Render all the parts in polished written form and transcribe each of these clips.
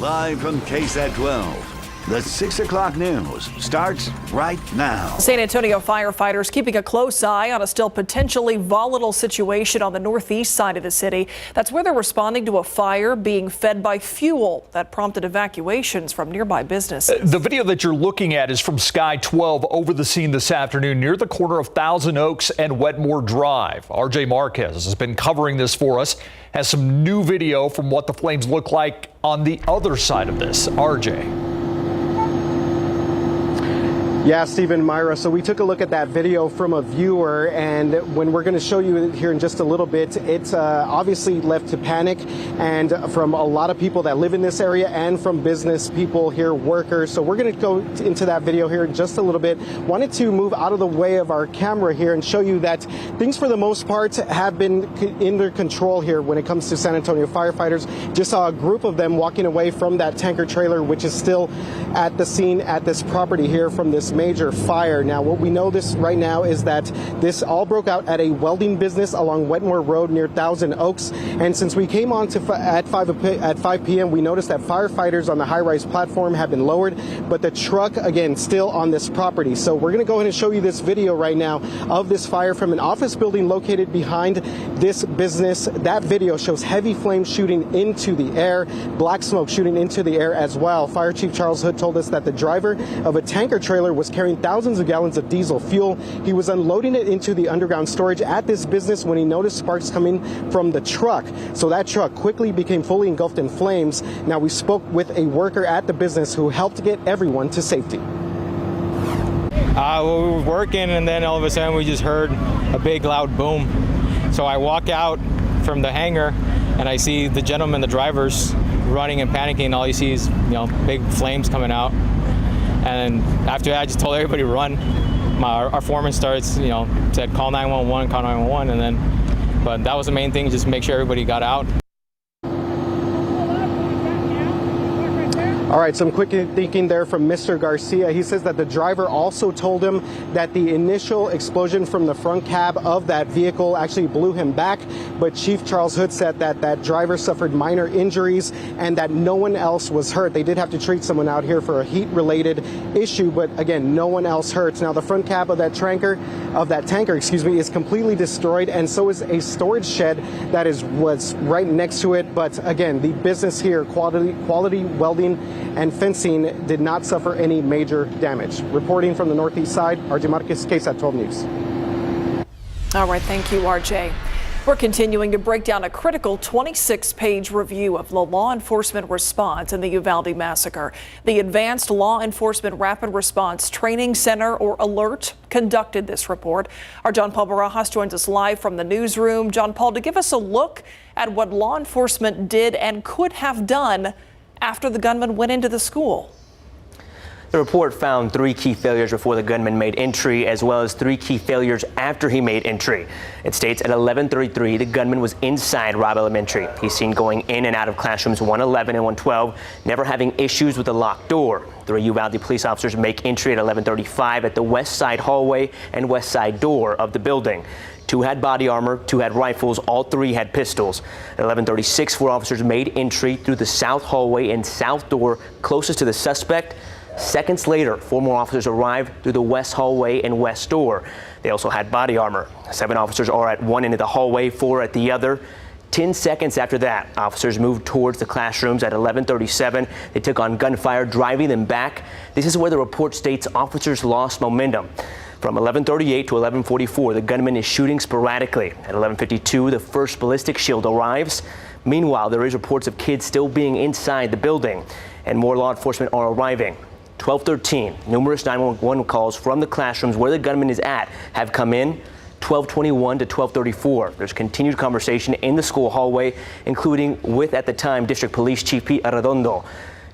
Live from KSAT 12. The 6 o'clock news starts right now. San Antonio firefighters keeping a close eye on a still potentially volatile situation on the northeast side of the city. That's where they're responding to a fire being fed by fuel that prompted evacuations from nearby businesses. The video that you're looking at is from Sky 12 over the scene this afternoon near the corner of Thousand Oaks and Wetmore Drive. RJ Marquez has been covering this for us, has some new video from what the flames look like on the other side of this. RJ. Yeah, Stephen, Myra. So we took a look at that video from a viewer, and when we're going to show you here in just a little bit, it's obviously left to panic, and from a lot of people that live in this area and from business people here, workers. So we're going to go into that video here in just a little bit. Wanted to move out of the way of our camera here and show you that things for the most part have been in their control here when it comes to San Antonio firefighters. Just saw a group of them walking away from that tanker trailer, which is still at the scene at this property here from this major fire. Now, what we know this right now is that this all broke out at a welding business along Wetmore Road near Thousand Oaks. And since we came on to at 5 p.m., we noticed that firefighters on the high-rise platform have been lowered, but the truck, again, still on this property. So we're going to go ahead and show you this video right now of this fire from an office building located behind this business. That video shows heavy flames shooting into the air, black smoke shooting into the air as well. Fire Chief Charles Hood told us that the driver of a tanker trailer was carrying thousands of gallons of diesel fuel. He was unloading it into the underground storage at this business when he noticed sparks coming from the truck. So that truck quickly became fully engulfed in flames. Now, we spoke with a worker at the business who helped get everyone to safety. Well, we were working, and then all of a sudden we just heard a big loud boom. So I walk out from the hangar and I see the gentleman, the drivers, running and panicking. All you see is, big flames coming out. And after that, I just told everybody to run. Our foreman starts, said call 911, call 911, and then, but that was the main thing, just make sure everybody got out. All right, some quick thinking there from Mr. Garcia. He says that the driver also told him that the initial explosion from the front cab of that vehicle actually blew him back. But Chief Charles Hood said that that driver suffered minor injuries and that no one else was hurt. They did have to treat someone out here for a heat-related issue, but again, no one else hurt. Now, the front cab of that tanker, is completely destroyed, and so is a storage shed that was right next to it. But again, the business here, Quality Welding and Fencing, did not suffer any major damage. Reporting from the northeast side, RJ Marquez, KSAT 12 News. All right, thank you, RJ. We're continuing to break down a critical 26-page review of the law enforcement response in the Uvalde massacre. The Advanced Law Enforcement Rapid Response Training Center, or ALERT, conducted this report. Our John Paul Barajas joins us live from the newsroom. John Paul, to give us a look at what law enforcement did and could have done after the gunman went into the school. The report found 3 key failures before the gunman made entry, as well as 3 key failures after he made entry. It states at 11:33, the gunman was inside Robb Elementary. He's seen going in and out of classrooms 111 and 112, never having issues with the locked door. 3 Uvalde police officers make entry at 11:35 at the west side hallway and west side door of the building. 2 had body armor, 2 had rifles, all 3 had pistols. At 11:36, 4 officers made entry through the south hallway and south door closest to the suspect. Seconds later, 4 more officers arrived through the west hallway and west door. They also had body armor. 7 officers are at one end of the hallway, 4 at the other. 10 seconds after that, officers moved towards the classrooms. At 11:37, they took on gunfire, driving them back. This is where the report states officers lost momentum. From 11:38 to 11:44, the gunman is shooting sporadically. At 11:52, the first ballistic shield arrives. Meanwhile, there is reports of kids still being inside the building, and more law enforcement are arriving. 12:13, numerous 911 calls from the classrooms where the gunman is at have come in. 12:21 to 12:34, there's continued conversation in the school hallway, including with, at the time, District Police Chief Pete Arredondo.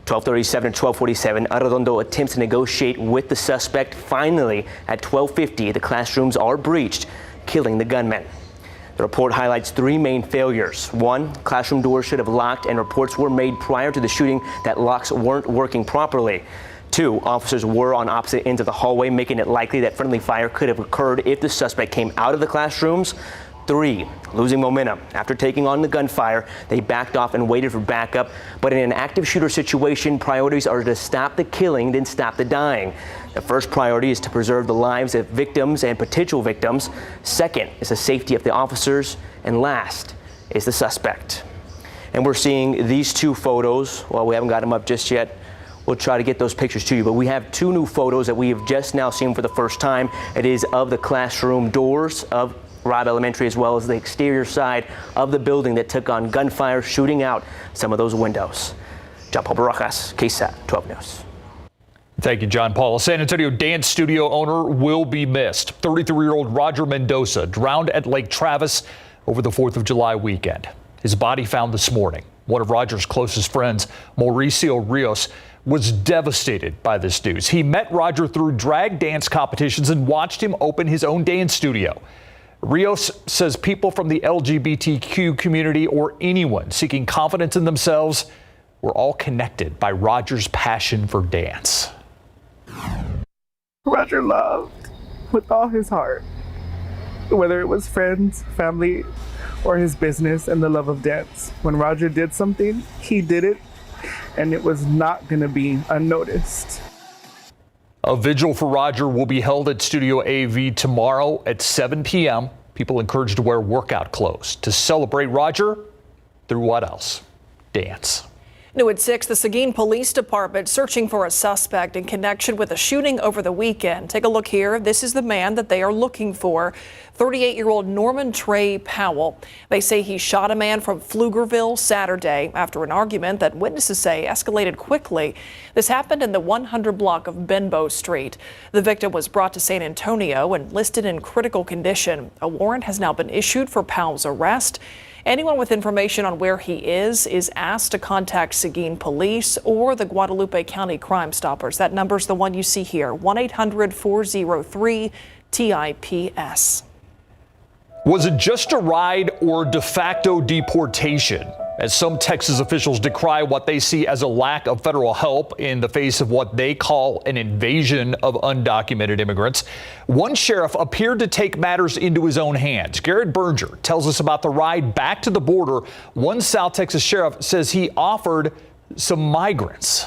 12:37 to 12:47, Arredondo attempts to negotiate with the suspect. Finally, at 12:50, the classrooms are breached, killing the gunman. The report highlights 3 main failures. 1, classroom doors should have locked, and reports were made prior to the shooting that locks weren't working properly. 2, officers were on opposite ends of the hallway, making it likely that friendly fire could have occurred if the suspect came out of the classrooms. 3. Losing momentum. After taking on the gunfire, they backed off and waited for backup. But in an active shooter situation, priorities are to stop the killing, then stop the dying. The first priority is to preserve the lives of victims and potential victims. Second is the safety of the officers. And last is the suspect. And we're seeing these 2 photos. Well, we haven't got them up just yet. We'll try to get those pictures to you, but we have 2 new photos that we have just now seen for the first time. It is of the classroom doors of Robb Elementary, as well as the exterior side of the building that took on gunfire, shooting out some of those windows. John Paul Barajas, KSAT 12 News. Thank you, John Paul. A San Antonio dance studio owner will be missed. 33-year-old Roger Mendoza drowned at Lake Travis over the 4th of July weekend. His body found this morning. One of Roger's closest friends, Mauricio Rios, was devastated by this news. He met Roger through drag dance competitions and watched him open his own dance studio. Rios says people from the LGBTQ community or anyone seeking confidence in themselves were all connected by Roger's passion for dance. Roger loved with all his heart, whether it was friends, family, or his business and the love of dance. When Roger did something, he did it, and it was not going to be unnoticed. A vigil for Roger will be held at Studio AV tomorrow at 7 p.m. People encouraged to wear workout clothes to celebrate Roger through what else? Dance. New at 6, the Seguin Police Department searching for a suspect in connection with a shooting over the weekend. Take a look here. This is the man that they are looking for, 38-year-old Norman Trey Powell. They say he shot a man from Pflugerville Saturday after an argument that witnesses say escalated quickly. This happened in the 100 block of Benbow Street. The victim was brought to San Antonio and listed in critical condition. A warrant has now been issued for Powell's arrest. Anyone with information on where he is asked to contact Seguin Police or the Guadalupe County Crime Stoppers. That number's the one you see here, 1-800-403-TIPS. Was it just a ride or de facto deportation? As some Texas officials decry what they see as a lack of federal help in the face of what they call an invasion of undocumented immigrants, one sheriff appeared to take matters into his own hands. Garrett Berger tells us about the ride back to the border. One South Texas sheriff says he offered some migrants.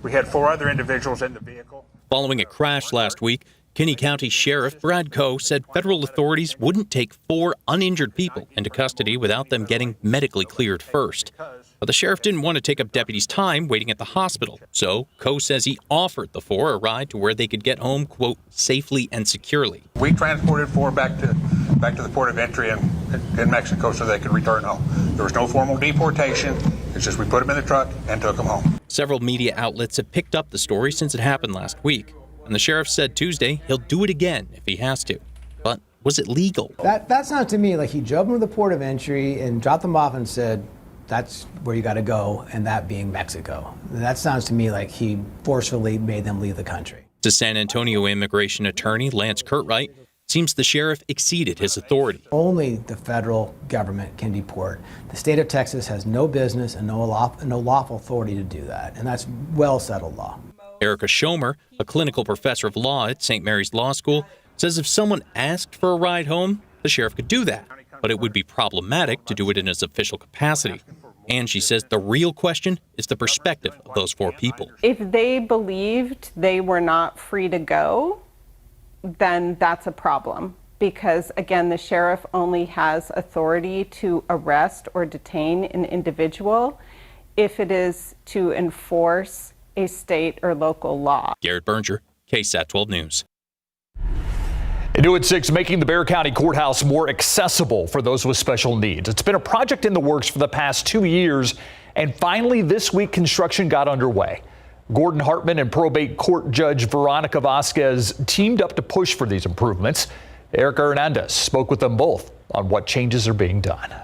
We had 4 other individuals in the vehicle. Following a crash last week, Kinney County Sheriff Brad Coe said federal authorities wouldn't take 4 uninjured people into custody without them getting medically cleared first. But the sheriff didn't want to take up deputies' time waiting at the hospital. So Coe says he offered the 4 a ride to where they could get home, quote, safely and securely. We transported 4 back to the port of entry in Mexico so they could return home. There was no formal deportation. It's just we put them in the truck and took them home. Several media outlets have picked up the story since it happened last week. And the sheriff said Tuesday he'll do it again if he has to. But was it legal? That sounds to me like he drove them to the port of entry and dropped them off and said, that's where you got to go, and that being Mexico. That sounds to me like he forcefully made them leave the country. To San Antonio immigration attorney Lance Curtright, seems the sheriff exceeded his authority. Only the federal government can deport. The state of Texas has no business and no lawful authority to do that, and that's well-settled law. Erica Schomer, a clinical professor of law at St. Mary's Law School, says if someone asked for a ride home, the sheriff could do that, but it would be problematic to do it in his official capacity. And she says the real question is the perspective of those 4 people. If they believed they were not free to go, then that's a problem. Because again, the sheriff only has authority to arrest or detain an individual if it is to enforce a state or local law. Garrett Berger, KSAT 12 News. New at 6, making the Bexar County Courthouse more accessible for those with special needs. It's been a project in the works for the past 2 years, and finally this week construction got underway. Gordon Hartman and probate court judge Veronica Vasquez teamed up to push for these improvements. Erica Hernandez spoke with them both on what changes are being done.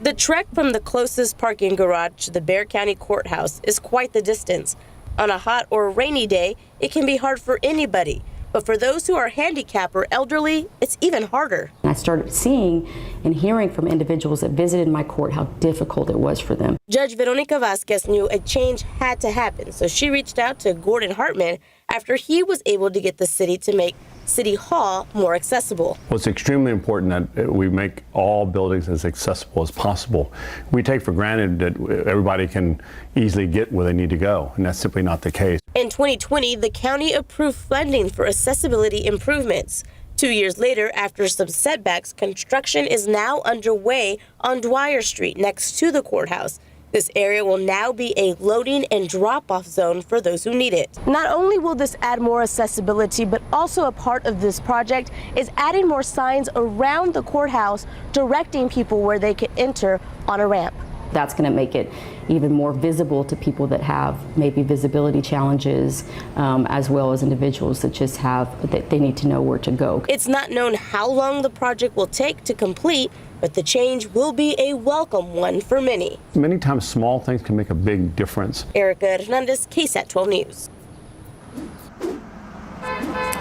The trek from the closest parking garage to the Bexar County Courthouse is quite the distance. On a hot or rainy day, it can be hard for anybody. But for those who are handicapped or elderly, it's even harder. I started seeing and hearing from individuals that visited my court how difficult it was for them. Judge Veronica Vasquez knew a change had to happen, so she reached out to Gordon Hartman after he was able to get the city to make City Hall more accessible. Well, it's extremely important that we make all buildings as accessible as possible. We take for granted that everybody can easily get where they need to go, and that's simply not the case. In 2020, the county approved funding for accessibility improvements. 2 years later, after some setbacks, construction is now underway on Dwyer Street next to the courthouse. This area will now be a loading and drop-off zone for those who need it. Not only will this add more accessibility, but also a part of this project is adding more signs around the courthouse directing people where they can enter on a ramp. That's going to make it even more visible to people that have maybe visibility challenges, as well as individuals that just that they need to know where to go. It's not known how long the project will take to complete, but the change will be a welcome one for many. Many times small things can make a big difference. Erica Hernandez, KSAT 12 News.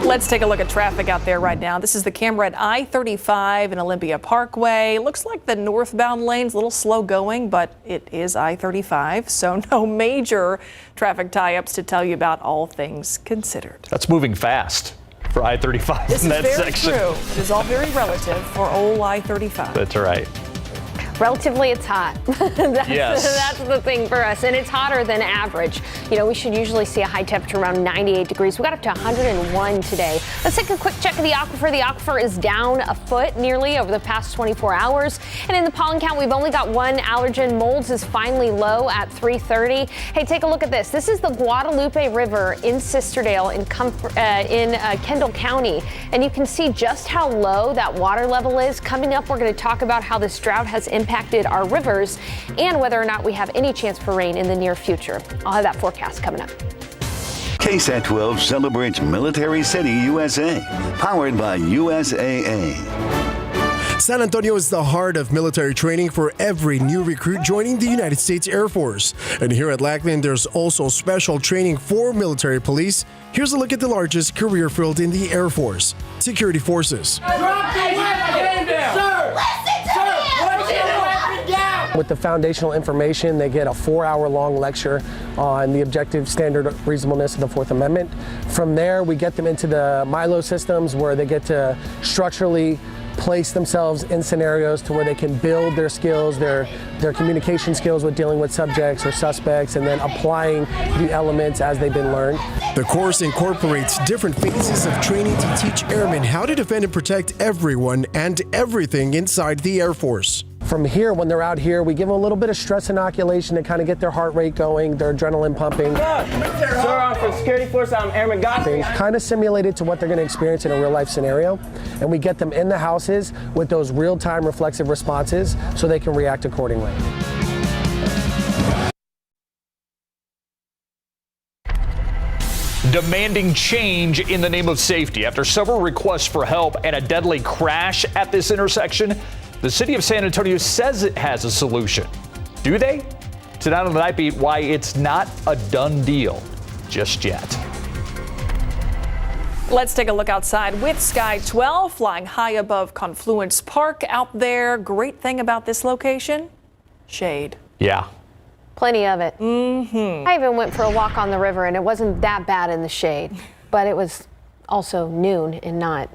Let's take a look at traffic out there right now. This is the camera at I-35 and Olympia Parkway. Looks like the northbound lane's a little slow going, but it is I-35, so no major traffic tie-ups to tell you about, all things considered. That's moving fast for I-35 in that section. This is very true. It is all very relative for old I-35. That's right. Relatively, it's hot. That's the thing for us, and it's hotter than average. You know, we should usually see a high temperature around 98 degrees. We got up to 101 today. Let's take a quick check of the aquifer. The aquifer is down a foot nearly over the past 24 hours. And in the pollen count, we've only got one allergen. Molds is finally low at 330. Hey, take a look at this. This is the Guadalupe River in Sisterdale in Kendall County. And you can see just how low that water level is. Coming up, we're going to talk about how this drought has impacted our rivers and whether or not we have any chance for rain in the near future. I'll have that forecast coming up. KSAT 12 celebrates Military City, USA, powered by USAA. San Antonio is the heart of military training for every new recruit joining the United States Air Force. And here at Lackland, there's also special training for military police. Here's a look at the largest career field in the Air Force, security forces. Drop the weapon, sir! Listen to me! With the foundational information, they get a 4-hour-long lecture on the objective, standard, reasonableness of the Fourth Amendment. From there, we get them into the Milo systems where they get to structurally place themselves in scenarios to where they can build their skills, their communication skills with dealing with subjects or suspects, and then applying the elements as they've been learned. The course incorporates different phases of training to teach airmen how to defend and protect everyone and everything inside the Air Force. From here, when they're out here, we give them a little bit of stress inoculation to kind of get their heart rate going, their adrenaline pumping. Sir, I'm from Security Force, I'm Airman Godfrey. Kind of simulated to what they're going to experience in a real life scenario. And we get them in the houses with those real-time reflexive responses so they can react accordingly. Demanding change in the name of safety. After several requests for help and a deadly crash at this intersection, the city of San Antonio says it has a solution. Do they? Tonight on the Night Beat, why it's not a done deal just yet. Let's take a look outside with Sky 12 flying high above Confluence Park out there. Great thing about this location, shade. Yeah. Plenty of it. I even went for a walk on the river and it wasn't that bad in the shade, but it was also noon and not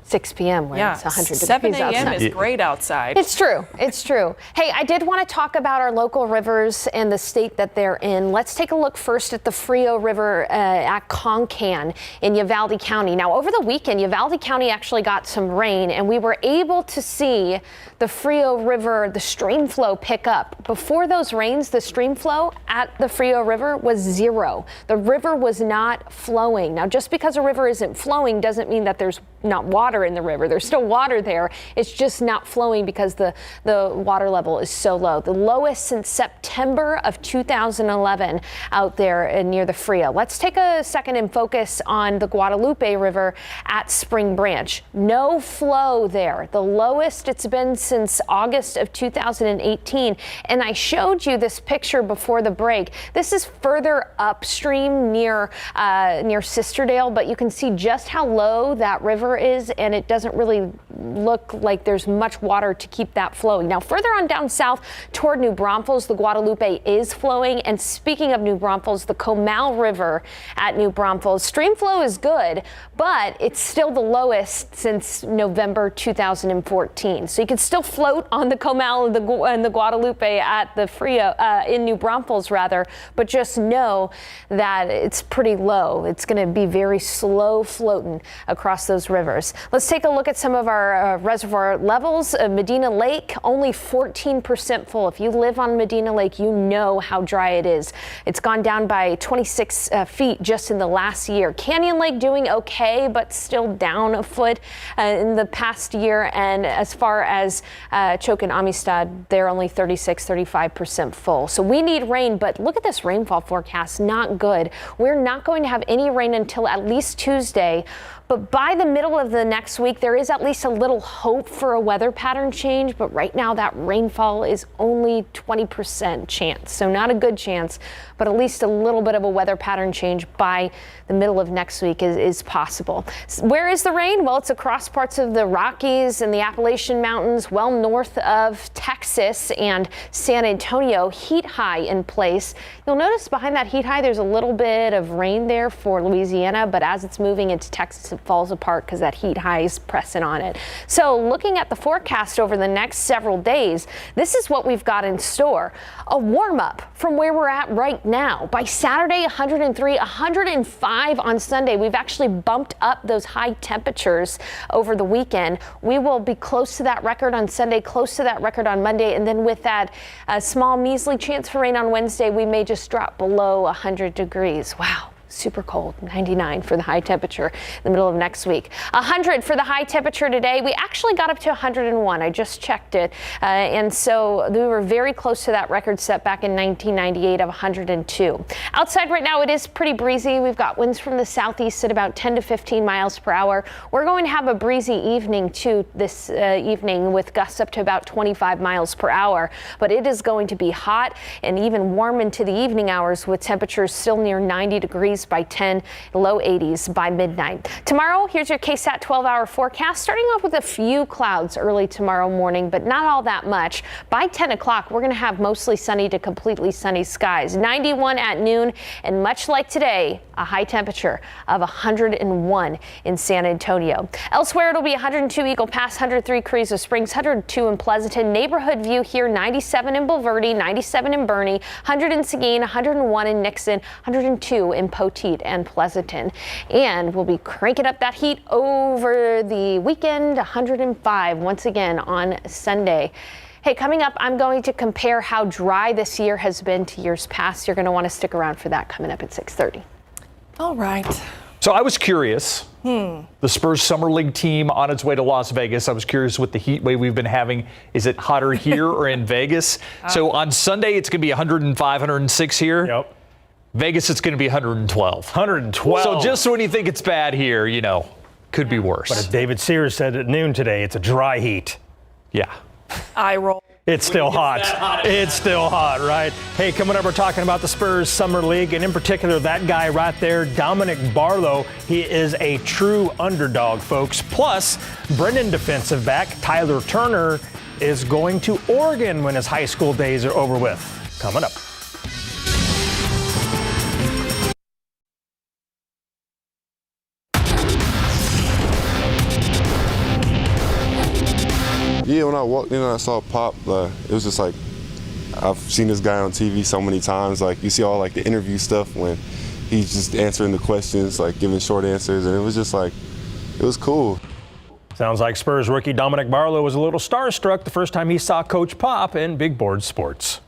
6 p.m. when it's 100 degrees outside. 7 a.m. is great outside. It's true. It's true. Hey, I did want to talk about our local rivers and the state that they're in. Let's take a look first at the Frio River at Concan in Uvalde County. Now, over the weekend, Uvalde County actually got some rain, and we were able to see the Frio River, the stream flow pick up. Before those rains, the stream flow at the Frio River was 0. The river was not flowing. Now, just because a river isn't flowing doesn't mean that there's not water in the river. There's still water there. It's just not flowing because the water level is so low. The lowest since September of 2011 out there near the Frio. Let's take a second and focus on the Guadalupe River at Spring Branch. No flow there. The lowest it's been since August of 2018. And I showed you this picture before the break. This is further upstream near Sisterdale, but you can see just how low that river River is, and it doesn't really look like there's much water to keep that flowing. Now, further on down south toward New Braunfels, the Guadalupe is flowing. And speaking of New Braunfels, the Comal River at New Braunfels, stream flow is good, but it's still the lowest since November 2014. So you can still float on the Comal and the Guadalupe at the Frio in New Braunfels, rather, but just know that it's pretty low. It's going to be very slow floating across those rivers. Let's take a look at some of our reservoir levels. Medina Lake, only 14% full. If you live on Medina Lake, you know how dry it is. It's gone down by 26 feet just in the last year. Canyon Lake doing okay, but still down a foot in the past year. And as far as Choke and Amistad, they're only 35% full. So we need rain, but look at this rainfall forecast. Not good. We're not going to have any rain until at least Tuesday. But by the middle of the next week, there is at least a little hope for a weather pattern change. But right now, that rainfall is only 20% chance. So not a good chance, but at least a little bit of a weather pattern change by the middle of next week is possible. Where is the rain? Well, it's across parts of the Rockies and the Appalachian Mountains, well north of Texas and San Antonio. Heat high in place. You'll notice behind that heat high, there's a little bit of rain there for Louisiana, but as it's moving into Texas, it falls apart because that heat high is pressing on it. So looking at the forecast over the next several days, this is what we've got in store. A warm up from where we're at right now. By Saturday, 103, 105 on Sunday. We've actually bumped up those high temperatures over the weekend. We will be close to that record on Sunday, close to that record on Monday, and then with that small measly chance for rain on Wednesday, we may just drop below 100 degrees. Wow. Super cold, 99 for the high temperature in the middle of next week. 100 for the high temperature today. We actually got up to 101. I just checked it. And so we were very close to that record set back in 1998 of 102. Outside right now, it is pretty breezy. We've got winds from the southeast at about 10 to 15 miles per hour. We're going to have a breezy evening too this evening with gusts up to about 25 miles per hour. But it is going to be hot and even warm into the evening hours with temperatures still near 90 degrees by 10, low 80s by midnight. Tomorrow, here's your KSAT 12-hour forecast, starting off with a few clouds early tomorrow morning, but not all that much. By 10 o'clock, we're going to have mostly sunny to completely sunny skies. 91 at noon, and much like today, a high temperature of 101 in San Antonio. Elsewhere, it'll be 102 Eagle Pass, 103 Carrizo Springs, 102 in Pleasanton. Neighborhood view here, 97 in Bulverde, 97 in Bernie, 100 in Seguin, 101 in Nixon, 102 in Poteet and Pleasanton. And we'll be cranking up that heat over the weekend, 105 once again on Sunday. Hey, coming up, I'm going to compare how dry this year has been to years past. You're going to want to stick around for that coming up at 6:30. All right. So I was curious. The Spurs Summer League team on its way to Las Vegas. I was curious with the heat wave we've been having. Is it hotter here or in Vegas? So on Sunday, it's going to be 105, 106 here. Yep. Vegas, it's going to be 112. 112. So just when you think it's bad here, you know, could be worse. But as David Sears said at noon today, it's a dry heat. Yeah. I roll. It's still hot. It's still hot, right? Hey, coming up, we're talking about the Spurs Summer League, and in particular, that guy right there, Dominic Barlow. He is a true underdog, folks. Plus, Brennan defensive back Tyler Turner is going to Oregon when his high school days are over with. Coming up. Yeah, when I walked in and I saw Pop, it was just like, I've seen this guy on TV so many times. Like, you see all like the interview stuff when he's just answering the questions, like giving short answers, and it was just like, it was cool. Sounds like Spurs rookie Dominic Barlow was a little starstruck the first time he saw Coach Pop in Big Board Sports.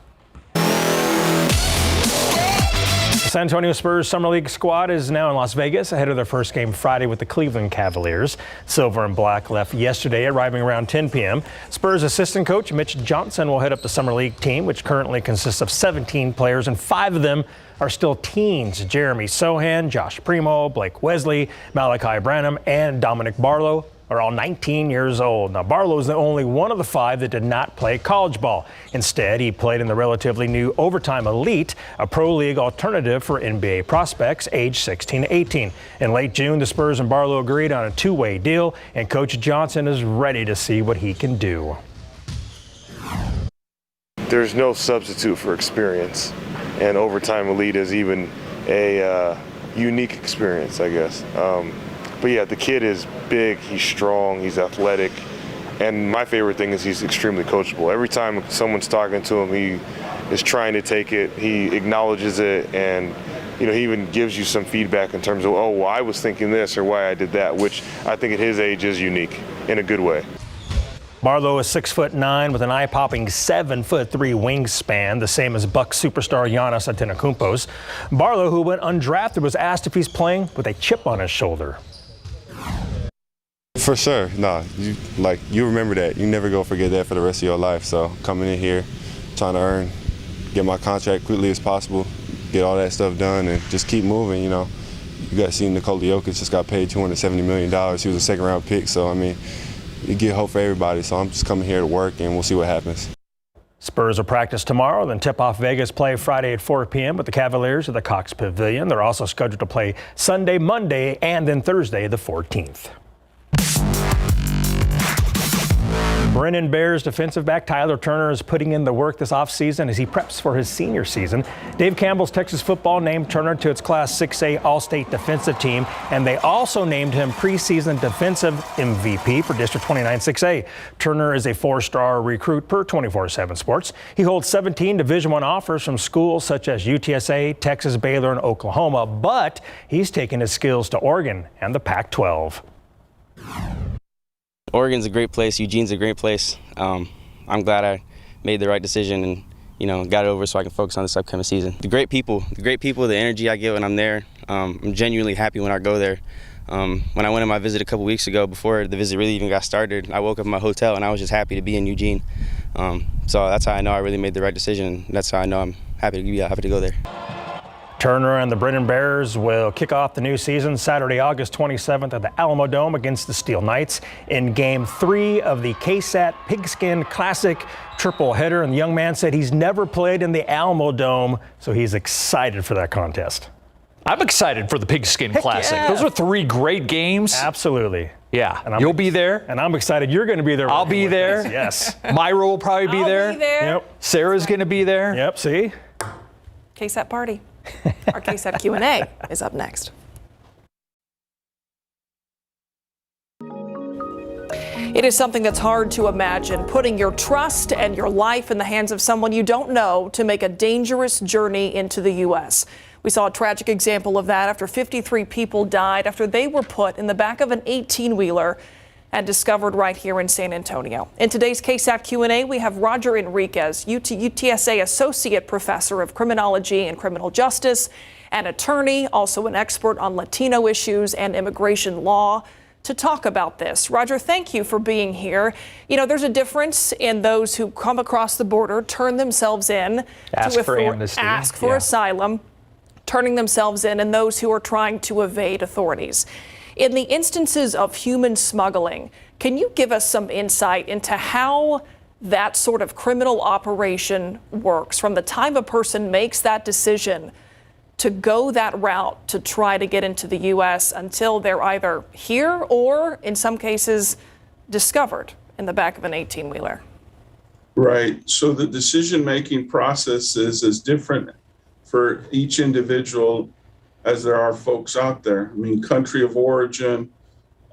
The San Antonio Spurs Summer League squad is now in Las Vegas ahead of their first game Friday with the Cleveland Cavaliers. Silver and Black left yesterday, arriving around 10 p.m. Spurs assistant coach Mitch Johnson will head up the Summer League team, which currently consists of 17 players, and 5 of them are still teens. Jeremy Sohan, Josh Primo, Blake Wesley, Malachi Branham, and Dominic Barlow are all 19 years old. Now, Barlow is the only one of the 5 that did not play college ball. Instead, he played in the relatively new Overtime Elite, a pro league alternative for NBA prospects aged 16 to 18. In late June, the Spurs and Barlow agreed on a 2-way deal, and Coach Johnson is ready to see what he can do. There's no substitute for experience, and Overtime Elite is even a unique experience, I guess. But yeah, the kid is big, he's strong, he's athletic, and my favorite thing is he's extremely coachable. Every time someone's talking to him, he is trying to take it, he acknowledges it, and he even gives you some feedback in terms of, oh, well, I was thinking this or why I did that, which I think at his age is unique in a good way. Barlow is 6'9" with an eye-popping 7'3" wingspan, the same as Bucks superstar Giannis Antetokounmpo's. Barlow, who went undrafted, was asked if he's playing with a chip on his shoulder. For sure, you remember that. You never go forget that for the rest of your life. So coming in here, trying to get my contract quickly as possible, get all that stuff done, and just keep moving. You got to see Nikola Jokic just got paid $270 million. He was a second-round pick, so I mean, you get hope for everybody. So I'm just coming here to work, and we'll see what happens. Spurs will practice tomorrow, then tip off Vegas play Friday at 4 p.m. with the Cavaliers at the Cox Pavilion. They're also scheduled to play Sunday, Monday, and then Thursday the 14th. Brennan Bears defensive back Tyler Turner is putting in the work this offseason as he preps for his senior season. Dave Campbell's Texas Football named Turner to its Class 6A All-State defensive team, and they also named him preseason defensive MVP for District 29 6A. Turner is a 4-star recruit per 24/7 Sports. He holds 17 Division I offers from schools such as UTSA, Texas, Baylor, and Oklahoma, but he's taken his skills to Oregon and the Pac-12. Oregon's a great place. Eugene's a great place. I'm glad I made the right decision and, got it over so I can focus on this upcoming season. The great people, the energy I get when I'm there. I'm genuinely happy when I go there. When I went on my visit a couple weeks ago, before the visit really even got started, I woke up in my hotel and I was just happy to be in Eugene. So that's how I know I really made the right decision. That's how I know I'm happy to go there. Turner and the Brennan Bears will kick off the new season Saturday, August 27th at the Alamo Dome against the Steel Knights in Game 3 of the KSAT Pigskin Classic triple header. And the young man said he's never played in the Alamo Dome, so he's excited for that contest. I'm excited for the Pigskin Classic. Yeah. Those are 3 great games. Absolutely. Yeah, and you'll be there. And I'm excited you're going to be there. I'll be there. Yes. Myra will probably be there. I'll be there. Yep. Sarah's going to be there. Yep, see? KSAT party. Our KSAT Q&A is up next. It is something that's hard to imagine, putting your trust and your life in the hands of someone you don't know to make a dangerous journey into the U.S. We saw a tragic example of that after 53 people died after they were put in the back of an 18-wheeler and discovered right here in San Antonio. In today's KSAT Q&A, we have Roger Enriquez, UTSA Associate Professor of Criminology and Criminal Justice, an attorney, also an expert on Latino issues and immigration law, to talk about this. Roger, thank you for being here. There's a difference in those who come across the border, turn themselves in, ask for amnesty, ask for asylum, turning themselves in, and those who are trying to evade authorities. In the instances of human smuggling, can you give us some insight into how that sort of criminal operation works from the time a person makes that decision to go that route to try to get into the U.S. until they're either here or, in some cases, discovered in the back of an 18-wheeler? Right. So the decision-making process is as different for each individual as there are folks out there. I mean, country of origin,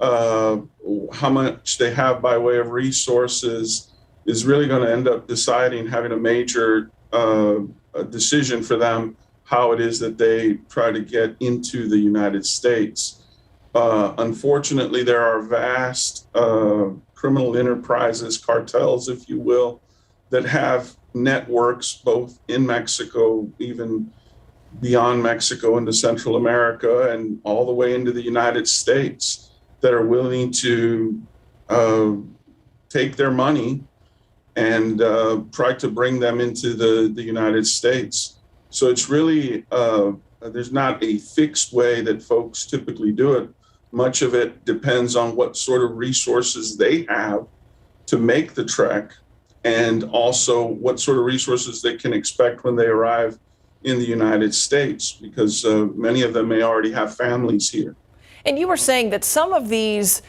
how much they have by way of resources is really going to end up deciding, having a major decision for them, how it is that they try to get into the United States. Unfortunately, there are vast criminal enterprises, cartels, if you will, that have networks both in Mexico, even beyond Mexico into Central America and all the way into the United States, that are willing to take their money and try to bring them into the United States. So it's really, there's not a fixed way that folks typically do it. Much of it depends on what sort of resources they have to make the trek, and also what sort of resources they can expect when they arrive in the United States, because many of them may already have families here. And you were saying that some of these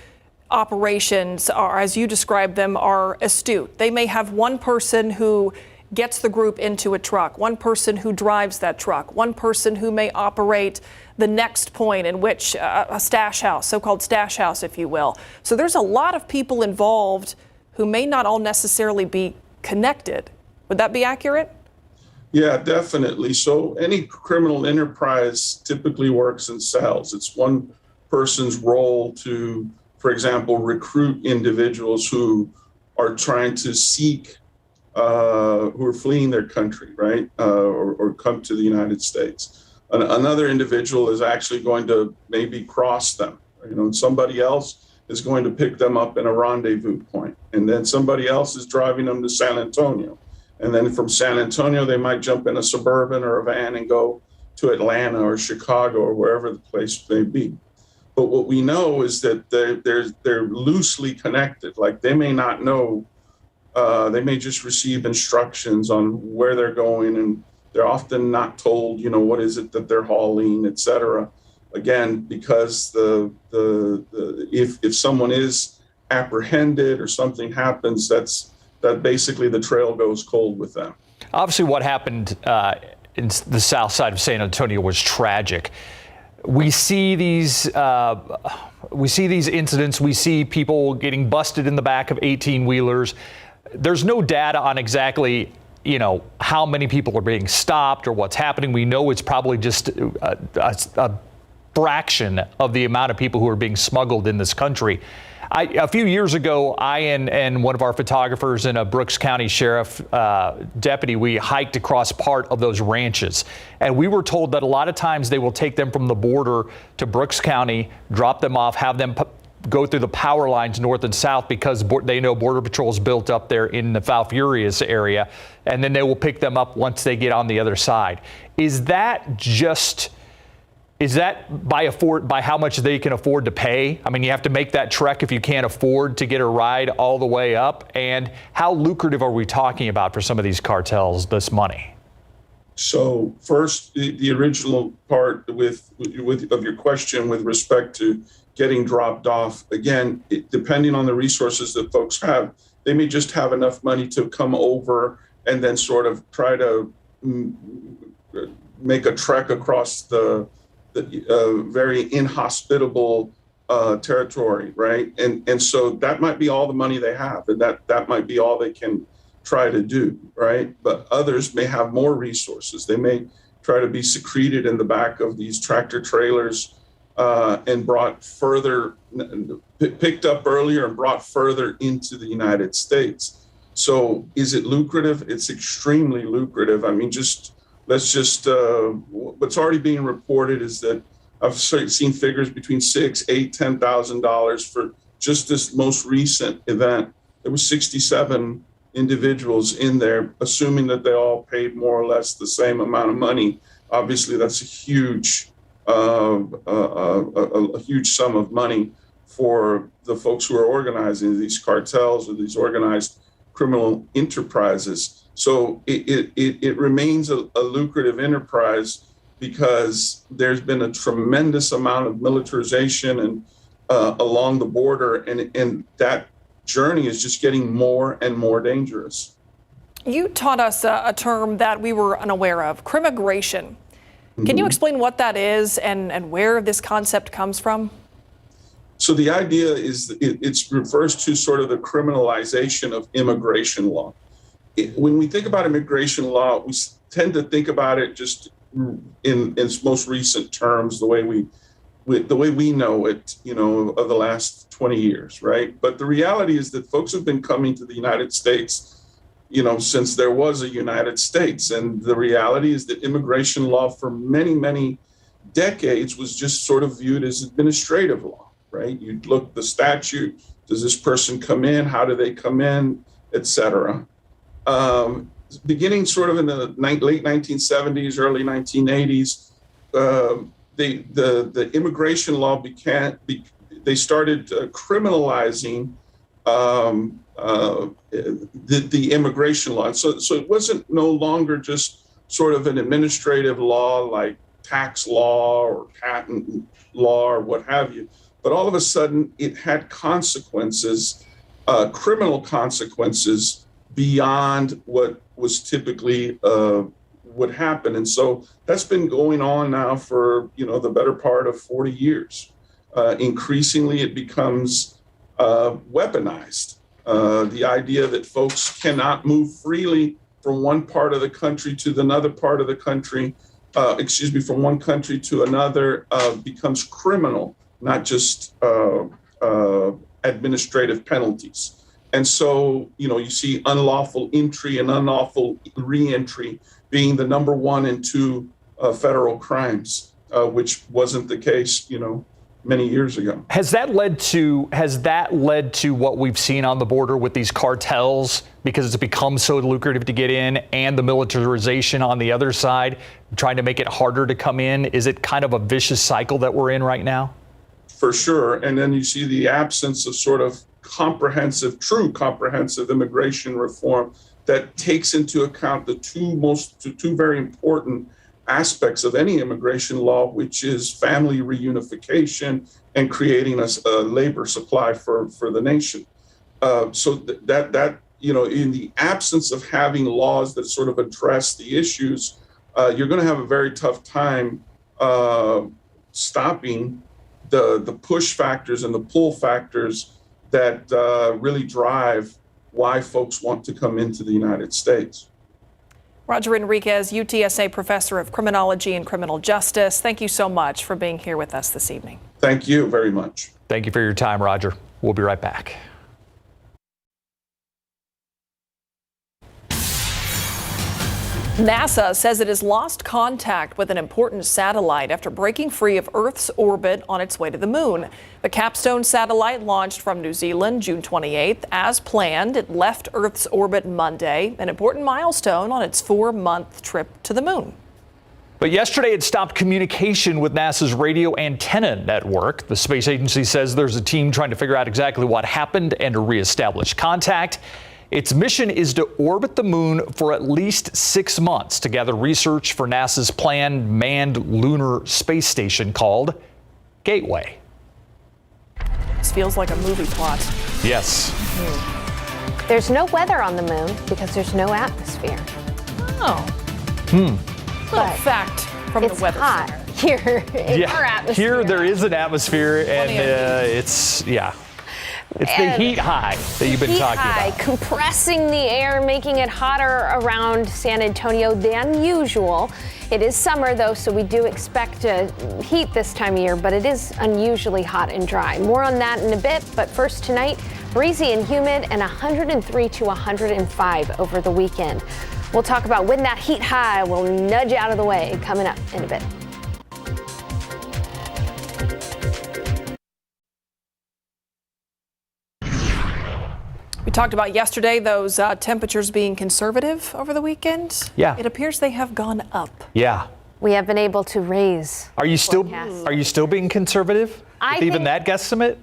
operations are, as you described them, are astute. They may have one person who gets the group into a truck, one person who drives that truck, one person who may operate the next point in which a stash house, so-called stash house, if you will. So there's a lot of people involved who may not all necessarily be connected. Would that be accurate? Yeah, definitely. So any criminal enterprise typically works in cells. It's one person's role to, for example, recruit individuals who are trying to seek, who are fleeing their country, right, or come to the United States. Another individual is actually going to maybe cross them, and somebody else is going to pick them up in a rendezvous point, and then somebody else is driving them to San Antonio. And then from San Antonio, they might jump in a Suburban or a van and go to Atlanta or Chicago or wherever the place may be. But what we know is that they're loosely connected. Like, they may not know, they may just receive instructions on where they're going, and they're often not told, what is it that they're hauling, et cetera. Again, because if someone is apprehended or something happens, that basically the trail goes cold with them. Obviously, what happened in the south side of San Antonio was tragic. We see these incidents. We see people getting busted in the back of 18-wheelers. There's no data on exactly, how many people are being stopped or what's happening. We know it's probably just a fraction of the amount of people who are being smuggled in this country. A few years ago, I and one of our photographers and a Brooks County Sheriff deputy, we hiked across part of those ranches. And we were told that a lot of times they will take them from the border to Brooks County, drop them off, have them go through the power lines north and south, because they know Border Patrol is built up there in the Falfurrias area. And then they will pick them up once they get on the other side. Is that by how much they can afford to pay? I mean, you have to make that trek if you can't afford to get a ride all the way up. And how lucrative are we talking about for some of these cartels, this money? So first, the original part of your question with respect to getting dropped off, again, depending on the resources that folks have, they may just have enough money to come over and then sort of try to make a trek across the very inhospitable territory, right? And so that might be all the money they have, and that might be all they can try to do, right? But others may have more resources. They may try to be secreted in the back of these tractor trailers and picked up earlier and brought further into the United States. So is it lucrative? It's extremely lucrative. I mean, what's already being reported is that I've seen figures between $6,000, $8,000, $10,000 for just this most recent event. There was 67 individuals in there, assuming that they all paid more or less the same amount of money. Obviously, that's a huge sum of money for the folks who are organizing these cartels or these organized criminal enterprises. So it remains a lucrative enterprise because there's been a tremendous amount of militarization and along the border, and that journey is just getting more and more dangerous. You taught us a term that we were unaware of, crimmigration. Can you explain what that is and where this concept comes from? So the idea is it refers to sort of the criminalization of immigration law. When we think about immigration law, we tend to think about it just in its most recent terms, the way we know it, of the last 20 years, right? But the reality is that folks have been coming to the United States, since there was a United States. And the reality is that immigration law for many, many decades was just sort of viewed as administrative law, right? You'd look the statute, does this person come in? How do they come in, et cetera. Beginning sort of in the late 1970s, early 1980s, the immigration law they started criminalizing the immigration law. So it wasn't no longer just sort of an administrative law like tax law or patent law or what have you, but all of a sudden it had consequences, criminal consequences beyond what was typically would happen. And so that's been going on now for, the better part of 40 years. Increasingly, it becomes weaponized. The idea that folks cannot move freely from one part of the country to another part of the country, from one country to another, becomes criminal, not just administrative penalties. And so, you see unlawful entry and unlawful reentry being the number 1 and 2 federal crimes, which wasn't the case, many years ago. Has that led to what we've seen on the border with these cartels, because it's become so lucrative to get in, and the militarization on the other side, trying to make it harder to come in? Is it kind of a vicious cycle that we're in right now? For sure. And then you see the absence of sort of true comprehensive immigration reform that takes into account the two very important aspects of any immigration law, which is family reunification and creating a labor supply for the nation. So that in the absence of having laws that sort of address the issues, you're going to have a very tough time stopping the push factors and the pull factors that really drive why folks want to come into the United States. Roger Enriquez, UTSA Professor of Criminology and Criminal Justice, thank you so much for being here with us this evening. Thank you very much. Thank you for your time, Roger. We'll be right back. NASA says it has lost contact with an important satellite after breaking free of Earth's orbit on its way to the moon. The Capstone Satellite launched from New Zealand June 28th. As planned, it left Earth's orbit Monday, an important milestone on its 4-month trip to the moon. But yesterday it stopped communication with NASA's radio antenna network. The space agency says there's a team trying to figure out exactly what happened and to reestablish contact. Its mission is to orbit the moon for at least 6 months to gather research for NASA's planned manned lunar space station called Gateway. This feels like a movie plot. Yes. There's no weather on the moon because there's no atmosphere. Oh. Little fact from the weather hot center. Here in our atmosphere. Here there is an atmosphere, and it's the heat high that you've been talking about. Compressing the air, making it hotter around San Antonio than usual. It is summer, though, so we do expect heat this time of year, but it is unusually hot and dry. More on that in a bit, but first tonight, breezy and humid and 103 to 105 over the weekend. We'll talk about when that heat high will nudge out of the way coming up in a bit. We talked about yesterday those temperatures being conservative over the weekend. Yeah. It appears they have gone up. Yeah. We have been able to raise. Are you still being conservative? With even that guesstimate?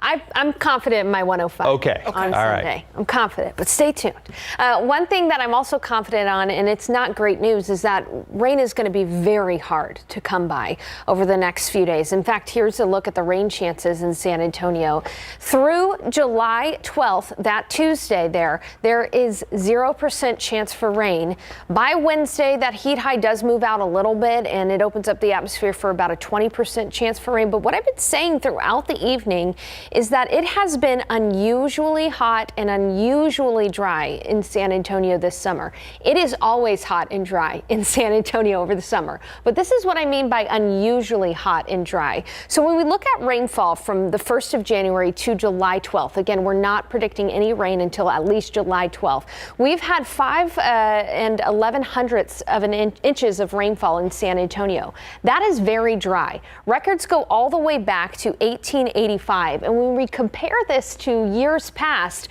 I'm confident in my 105 Okay. on All Sunday. right. I'm confident, but stay tuned. One thing that I'm also confident on, and it's not great news, is that rain is going to be very hard to come by over the next few days. In fact, here's a look at the rain chances in San Antonio. Through July 12th, that Tuesday there is 0% chance for rain. By Wednesday, that heat high does move out a little bit, and it opens up the atmosphere for about a 20% chance for rain. But what I've been saying throughout the evening is that it has been unusually hot and unusually dry in San Antonio this summer. It is always hot and dry in San Antonio over the summer, but this is what I mean by unusually hot and dry. So when we look at rainfall from the 1st of January to July 12th, again, we're not predicting any rain until at least July 12th. We've had 5 and 11/100ths of inches of rainfall in San Antonio. That is very dry. Records go all the way back to 1885, and when we compare this to years past,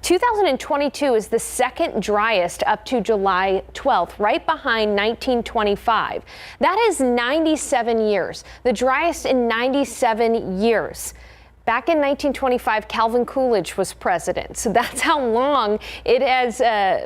2022 is the second driest up to July 12th, right behind 1925. That is 97 years, the driest in 97 years. Back in 1925, Calvin Coolidge was president. So that's how long it has,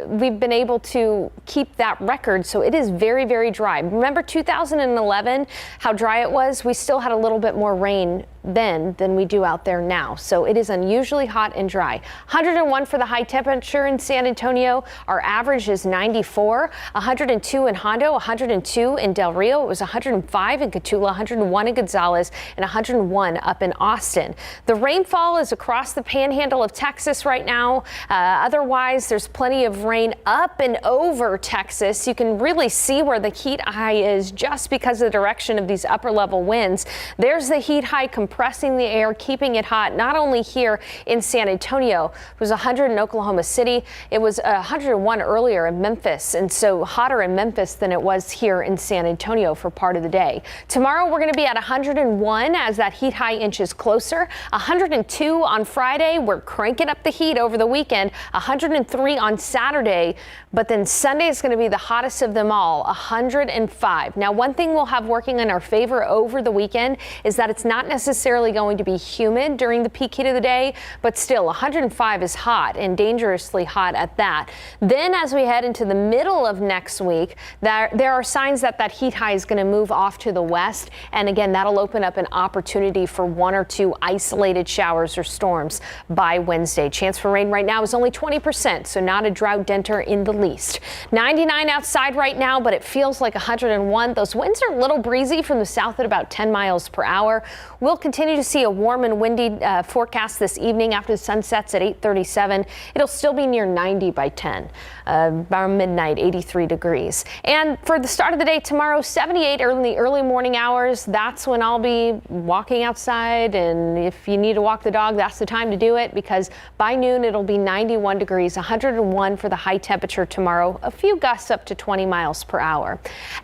we've been able to keep that record. So it is very, very dry. Remember 2011, how dry it was? We still had a little bit more rain then than we do out there now. So it is unusually hot and dry. 101 for the high temperature in San Antonio. Our average is 94, 102 in Hondo, 102 in Del Rio. It was 105 in Cotulla, 101 in Gonzales, and 101 up in Austin. The rainfall is across the panhandle of Texas right now. Otherwise, there's plenty of rain up and over Texas. You can really see where the heat high is just because of the direction of these upper level winds. There's the heat high compressing the air, keeping it hot, not only here in San Antonio. It was 100 in Oklahoma City. It was 101 earlier in Memphis, and so hotter in Memphis than it was here in San Antonio for part of the day. Tomorrow, we're going to be at 101 as that heat high inches closer. 102 on Friday. We're cranking up the heat over the weekend. 103 on Saturday, but then Sunday is going to be the hottest of them all, 105. Now, one thing we'll have working in our favor over the weekend is that it's not necessarily going to be humid during the peak heat of the day, but still 105 is hot and dangerously hot at that. Then as we head into the middle of next week, there are signs that that heat high is going to move off to the west. And again, that'll open up an opportunity for one or two isolated showers or storms by Wednesday. Chance for rain right now is only 20%, so not a drought denter in the least. 99 outside right now, but it feels like 101. Those winds are a little breezy from the south at about 10 miles per hour. We'll continue to see a warm and windy forecast this evening after the sun sets at 8:37. It'll still be near 90 by 10. By midnight, 83 degrees. And for the start of the day tomorrow, 78 in the early morning hours. That's when I'll be walking outside, and if you need to walk the dog, that's the time to do it, because by noon it'll be 91 degrees, 101 for the high temperature tomorrow. A few gusts up to 20 miles per hour.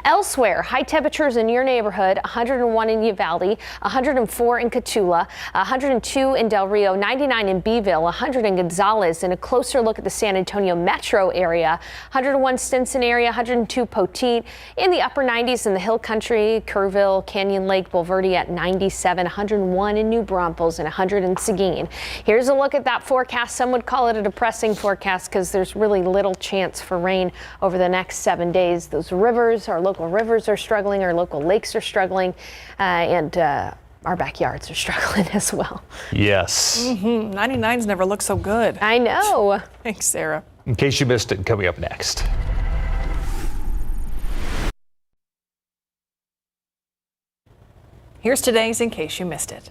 Elsewhere, high temperatures in your neighborhood: 101 in Uvalde, 104 in Cotulla, 102 in Del Rio, 99 in Beeville, 100 in Gonzales. And a closer look at the San Antonio metro area: 101 Stinson area, 102 Poteet. In the upper 90s in the Hill Country, Kerrville, Canyon Lake, Bulverde at 97, 101 in New Braunfels, and 100 in Seguin. Here's a look at that forecast. Some would call it a depressing forecast because there's really little chance for rain over the next 7 days. Those rivers, our local rivers are struggling, our local lakes are struggling, and our backyards are struggling as well. Yes. 99s never look so good. I know. Thanks, Sarah. In case you missed it, coming up next. Here's today's In Case You Missed It.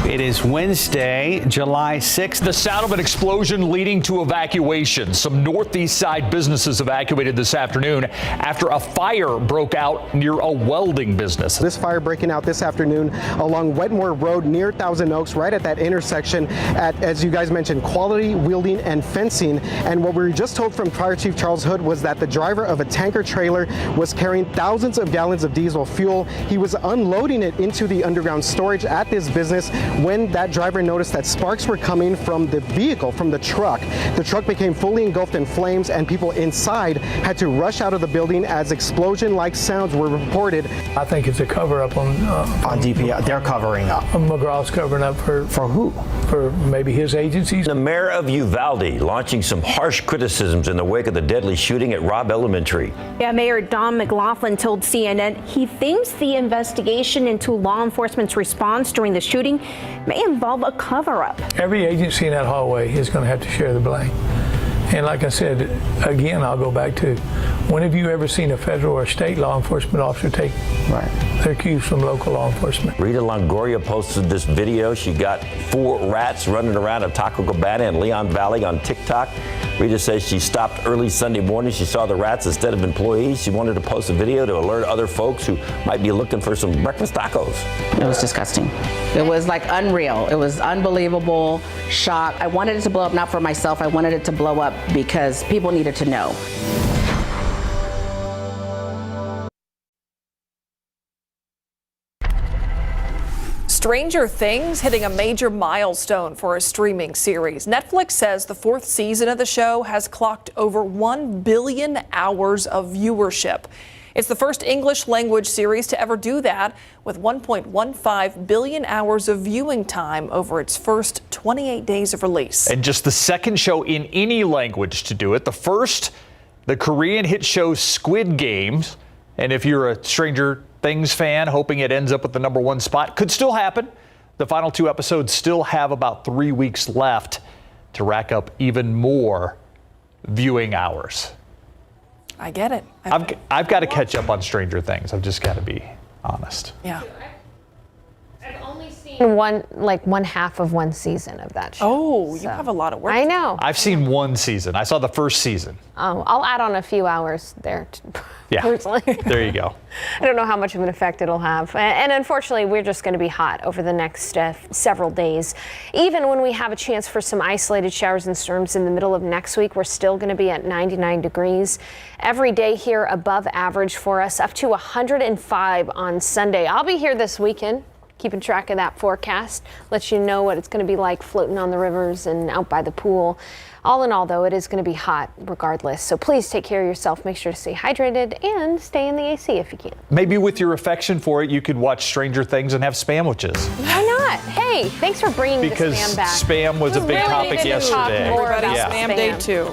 It is Wednesday, July 6th. The sound of an explosion leading to evacuation. Some northeast side businesses evacuated this afternoon after a fire broke out near a welding business. This fire breaking out this afternoon along Wetmore Road near Thousand Oaks, right at that intersection at, as you guys mentioned, Quality Wheeling and Fencing. And what we were just told from Fire Chief Charles Hood was that the driver of a tanker trailer was carrying thousands of gallons of diesel fuel. He was unloading it into the underground storage at this business when that driver noticed that sparks were coming from the vehicle, from the truck. The truck became fully engulfed in flames, and people inside had to rush out of the building as explosion-like sounds were reported. I think it's a cover-up on DPI. They're covering up. McGraw's covering up for who? For maybe his agencies. The mayor of Uvalde launching some harsh criticisms in the wake of the deadly shooting at Robb Elementary. Yeah, Mayor Don McLaughlin told CNN he thinks the investigation into law enforcement's response during the shooting may involve a cover-up. Every agency in that hallway is going to have to share the blame. And like I said, again, I'll go back to, when have you ever seen a federal or state law enforcement officer take their cues from local law enforcement? Rita Longoria posted this video. She got 4 rats running around at Taco Cabana in Leon Valley on TikTok. Rita says she stopped early Sunday morning. She saw the rats instead of employees. She wanted to post a video to alert other folks who might be looking for some breakfast tacos. It was disgusting. It was like unreal. It was unbelievable, shock. I wanted it to blow up, not for myself. I wanted it to blow up because people needed to know. Stranger Things hitting a major milestone for a streaming series. Netflix says the 4th season of the show has clocked over 1 billion hours of viewership. It's the first English language series to ever do that, with 1.15 billion hours of viewing time over its first 28 days of release. And just the second show in any language to do it. The first, the Korean hit show Squid Games. And if you're a Stranger Things fan, hoping it ends up with the #1 spot, could still happen. The final 2 episodes still have about 3 weeks left to rack up even more viewing hours. I get it. I've got to catch up on Stranger Things. I've just got to be honest. Yeah. I've only seen one half of one season of that show. Oh, you have a lot of work. I know. I've seen 1 season. I saw the first season. Oh, I'll add on a few hours there. Yeah. Personally. There you go. I don't know how much of an effect it'll have. And unfortunately, we're just going to be hot over the next several days. Even when we have a chance for some isolated showers and storms in the middle of next week, we're still going to be at 99 degrees. Every day here above average for us, up to 105 on Sunday. I'll be here this weekend, keeping track of that forecast, let you know what it's going to be like floating on the rivers and out by the pool. All in all, though, it is going to be hot regardless. So please take care of yourself. Make sure to stay hydrated and stay in the AC if you can. Maybe with your affection for it, you could watch Stranger Things and have Spamwiches. Why not? Hey, thanks for bringing Because the spam back. spam was a big topic yesterday. More about Yeah. Spam Day 2.